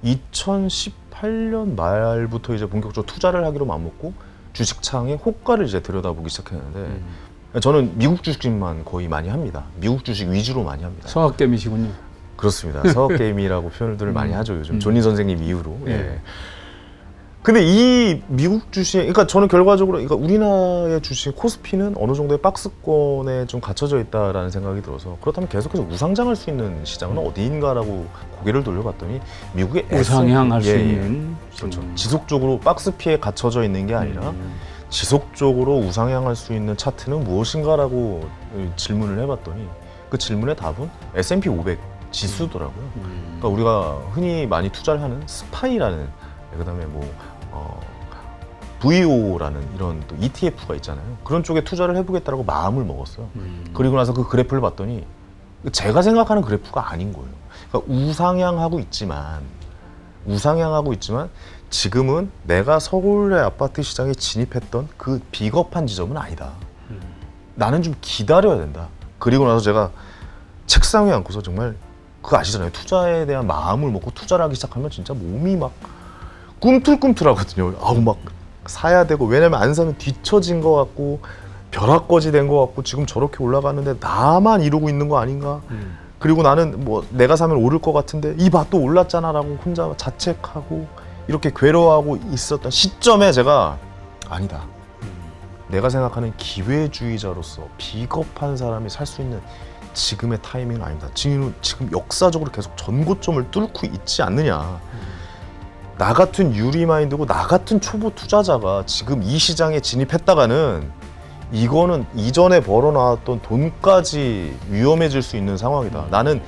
2018년 말부터 이제 본격적으로 투자를 하기로 마음먹고 주식창에 호가를 이제 들여다보기 시작했는데 저는 미국 주식만 거의 많이 합니다. 미국 주식 위주로 많이 합니다. 성악겜이시군요. 그렇습니다. 서학게임이라고 표현들을 많이 하죠. 요즘 존니 선생님 이후로. 예. 예. 근데 이 미국 주식, 그러니까 저는 결과적으로, 그러니까 우리나라의 주식 코스피는 어느 정도의 박스권에 좀 갇혀져 있다라는 생각이 들어서 그렇다면 계속해서 우상장할 수 있는 시장은 어디인가라고 고개를 돌려봤더니 미국의 우상향할 수 예, 예. 있는 그렇죠. 지속적으로 박스피에 갇혀져 있는 게 아니라 지속적으로 우상향할 수 있는 차트는 무엇인가라고 질문을 해봤더니 그 질문의 답은 S&P 500 지수더라고요. 그러니까 우리가 흔히 많이 투자를 하는 스파이라는, 그다음에 뭐 VO라는 이런 또 ETF가 있잖아요. 그런 쪽에 투자를 해보겠다라고 마음을 먹었어요. 그리고 나서 그 그래프를 봤더니 제가 생각하는 그래프가 아닌 거예요. 그러니까 우상향하고 있지만 지금은 내가 서울의 아파트 시장에 진입했던 그 비겁한 지점은 아니다. 나는 좀 기다려야 된다. 그리고 나서 제가 책상에 앉고서 정말 그거 아시잖아요. 투자에 대한 마음을 먹고 투자를 하기 시작하면 진짜 몸이 막 꿈틀꿈틀하거든요. 아우 막 사야 되고, 왜냐면 안 사면 뒤처진 것 같고 벼락거지 된 것 같고 지금 저렇게 올라가는데 나만 이러고 있는 거 아닌가. 그리고 나는 뭐 내가 사면 오를 것 같은데 이 봐 또 올랐잖아라고 혼자 자책하고 이렇게 괴로워하고 있었던 시점에 제가 아니다. 내가 생각하는 기회주의자로서 비겁한 사람이 살 수 있는 지금의 타이밍은 아닙니다. 지금 역사적으로 계속 전고점을 뚫고 있지 않느냐. 나 같은 유리마인드고 나 같은 초보 투자자가 지금 이 시장에 진입했다가는 이거는 이전에 벌어놨던 돈까지 위험해질 수 있는 상황이다. 나는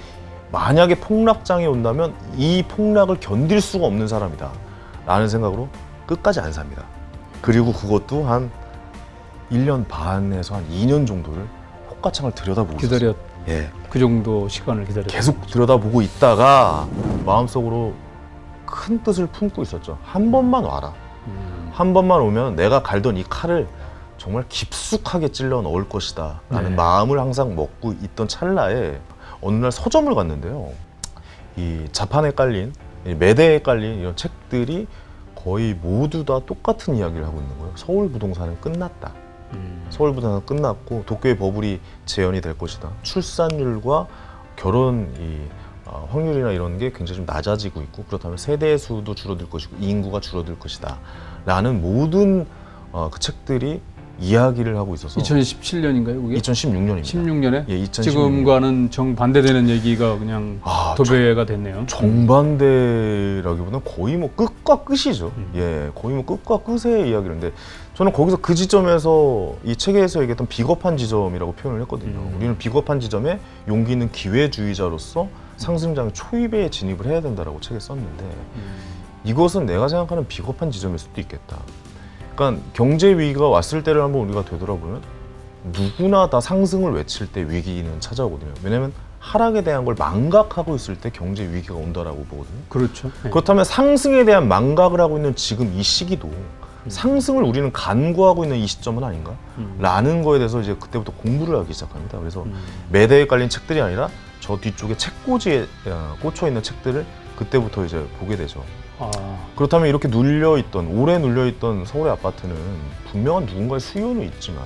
만약에 폭락장이 온다면 이 폭락을 견딜 수가 없는 사람이다 라는 생각으로 끝까지 안 삽니다. 그리고 그것도 한 1년 반에서 한 2년 정도를 호가창을 들여다보고 있었어요. 예. 그 정도 시간을 기다렸죠. 계속 들여다보고 있다가 마음속으로 큰 뜻을 품고 있었죠. 한 번만 와라. 한 번만 오면 내가 갈던 이 칼을 정말 깊숙하게 찔러 넣을 것이다 라는 마음을 항상 먹고 있던 찰나에 어느 날 서점을 갔는데요. 이 자판에 깔린, 매대에 깔린 이런 책들이 거의 모두 다 똑같은 이야기를 하고 있는 거예요. 서울 부동산은 끝났다. 서울 부동산은 끝났고 도쿄의 버블이 재현이 될 것이다. 출산율과 결혼 확률이나 이런 게 굉장히 좀 낮아지고 있고, 그렇다면 세대 수도 줄어들 것이고 인구가 줄어들 것이다 라는 모든 그 책들이 이야기를 하고 있어서 2017년인가요, 그게? 2016년입니다. 16년에? 예, 2016년. 지금과는 정반대되는 얘기가 그냥 도배가 됐네요. 정반대라기보다는 거의 뭐 끝과 끝이죠. 예, 거의 뭐 끝과 끝의 이야기인데 저는 거기서 그 지점에서 이 책에서 얘기했던 비겁한 지점이라고 표현을 했거든요. 우리는 비겁한 지점에 용기 있는 기회주의자로서 상승장의 초입에 진입을 해야 된다라고 책에 썼는데 이것은 내가 생각하는 비겁한 지점일 수도 있겠다. 그러니까 경제 위기가 왔을 때를 한번 우리가 되돌아보면 누구나 다 상승을 외칠 때 위기는 찾아오거든요. 왜냐하면 하락에 대한 걸 망각하고 있을 때 경제 위기가 온다라고 보거든요. 그렇죠. 네. 그렇다면 상승에 대한 망각을 하고 있는 지금 이 시기도 상승을 우리는 간구하고 있는 이 시점은 아닌가? 라는 거에 대해서 이제 그때부터 공부를 하기 시작합니다. 그래서 매대에 깔린 책들이 아니라 저 뒤쪽에 책꽂이에 꽂혀 있는 책들을 그때부터 이제 보게 되죠. 그렇다면 이렇게 오래 눌려있던 서울의 아파트는 분명한 누군가의 수요는 있지만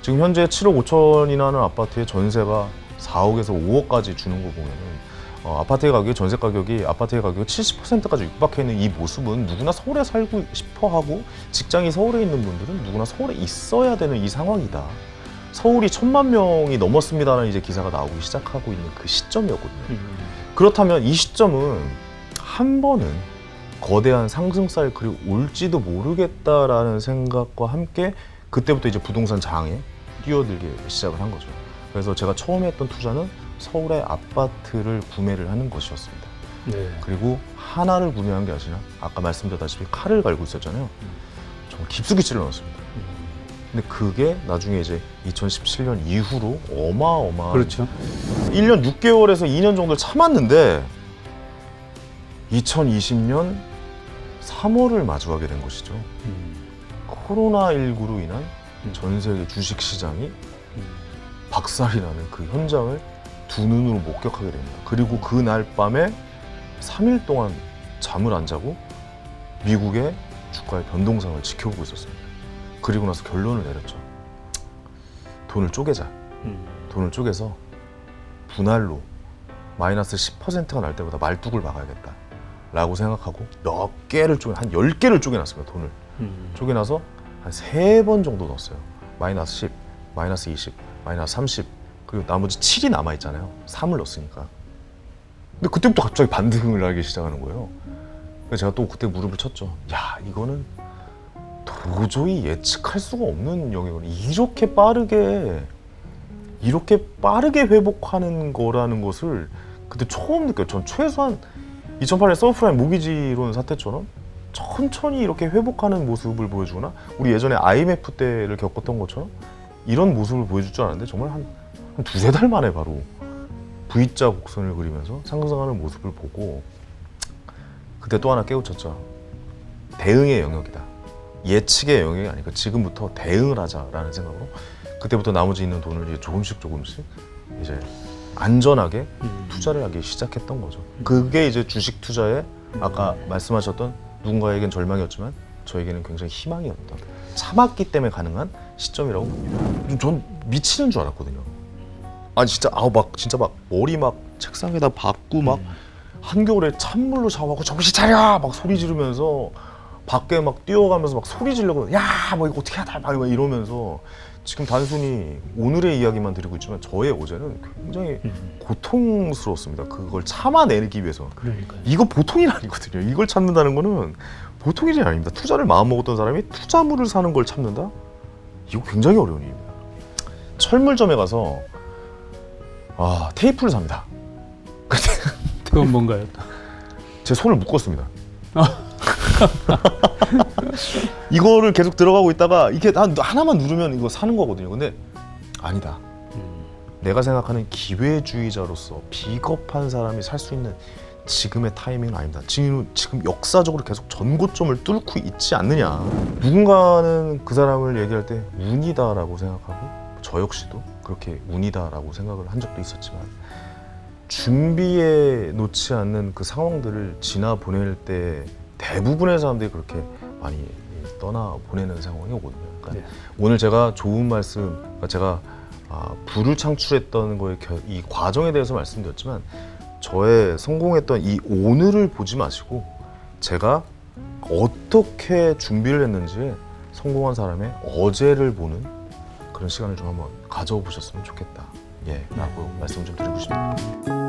지금 현재 7억 5천이나 하는 아파트의 전세가 4억에서 5억까지 주는 거 보면은 아파트의 가격이, 전세 가격이 아파트의 가격이 70%까지 육박해 있는 이 모습은 누구나 서울에 살고 싶어 하고 직장이 서울에 있는 분들은 누구나 서울에 있어야 되는 이 상황이다. 서울이 1,000만 명이 넘었습니다라는 이제 기사가 나오기 시작하고 있는 그 시점이었거든요. 그렇다면 이 시점은 한 번은 거대한 상승 사이클이 올지도 모르겠다라는 생각과 함께 그때부터 이제 부동산 장에 뛰어들기 시작을 한 거죠. 그래서 제가 처음에 했던 투자는 서울의 아파트를 구매를 하는 것이었습니다. 네. 그리고 하나를 구매한 게 아니라 아까 말씀드렸다시피 칼을 갈고 있었잖아요. 정말 깊숙이 찔러 넣었습니다. 근데 그게 나중에 이제 2017년 이후로 어마어마한, 그렇죠. 1년 6개월에서 2년 정도를 참았는데 2020년 3월을 마주하게 된 것이죠. 코로나19로 인한 전 세계 주식 시장이 박살이 나는 그 현장을 두 눈으로 목격하게 됩니다. 그리고 그날 밤에 3일 동안 잠을 안 자고 미국의 주가의 변동성을 지켜보고 있었습니다. 그리고 나서 결론을 내렸죠. 돈을 쪼개자. 돈을 쪼개서 분할로 마이너스 10%가 날 때보다 말뚝을 박아야겠다 라고 생각하고 몇 개를 한 10개를 쪼개놨습니다. 돈을 쪼개놔서 한 3번 정도 넣었어요. 마이너스 10, 마이너스 20, 마이너스 30, 그리고 나머지 7이 남아있잖아요. 3을 넣었으니까. 근데 그때부터 갑자기 반등을 하기 시작하는 거예요. 그래서 제가 또 그때 무릎을 쳤죠. 야, 이거는 도저히 예측할 수가 없는 영역을 이렇게 빠르게 회복하는 거라는 것을 그때 처음 느껴요. 전 최소한 2008년 서브프라임 모기지론 사태처럼 천천히 이렇게 회복하는 모습을 보여주거나 우리 예전에 IMF 때를 겪었던 것처럼 이런 모습을 보여줄 줄 알았는데 정말 한 두세 달 만에 바로 V자 곡선을 그리면서 상승하는 모습을 보고 그때 또 하나 깨우쳤죠. 대응의 영역이다. 예측의 영역이 아니고 지금부터 대응을 하자라는 생각으로 그때부터 나머지 있는 돈을 이제 조금씩 이제 안전하게 투자를 하기 시작했던 거죠. 그게 이제 주식 투자에 아까 말씀하셨던 누군가에겐 절망이었지만 저에게는 굉장히 희망이었던 참았기 때문에 가능한 시점이라고 봅니다. 전 미치는 줄 알았거든요. 아니 진짜 진짜 막 머리 막 책상에다 박고 막 한겨울에 찬물로 샤워하고 정신 차려 막 소리 지르면서 밖에 막 뛰어가면서 막 소리 지르고 야 뭐 이거 어떻게 하다 막 이러면서 지금 단순히 오늘의 이야기만 드리고 있지만 저의 어제는 굉장히 고통스러웠습니다. 그걸 참아내기 위해서. 그러니까요. 이거 보통 일 아니거든요. 이걸 참는다는 거는 보통 일이 아닙니다. 투자를 마음먹었던 사람이 투자물을 사는 걸 참는다? 이거 굉장히 어려운 일입니다. 철물점에 가서 테이프를 삽니다. 그건 뭔가요? 제 손을 묶었습니다. 이거를 계속 들어가고 있다가 이게 하나만 누르면 이거 사는 거거든요. 근데 아니다. 내가 생각하는 기회주의자로서 비겁한 사람이 살 수 있는 지금의 타이밍은 아닙니다. 지금 역사적으로 계속 전고점을 뚫고 있지 않느냐. 누군가는 그 사람을 얘기할 때 운이다라고 생각하고 저 역시도 그렇게 운이다라고 생각을 한 적도 있었지만 준비해 놓지 않는 그 상황들을 지나 보낼 때 대부분의 사람들이 그렇게 많이 떠나 보내는 상황이 오거든요. 그러니까 오늘 제가 좋은 말씀, 그러니까 제가 부를 창출했던 거에 이 과정에 대해서 말씀드렸지만 저의 성공했던 이 오늘을 보지 마시고 제가 어떻게 준비를 했는지 성공한 사람의 어제를 보는 그런 시간을 좀 한번 가져보셨으면 좋겠다. 라고 말씀 좀 드리고 싶습니다.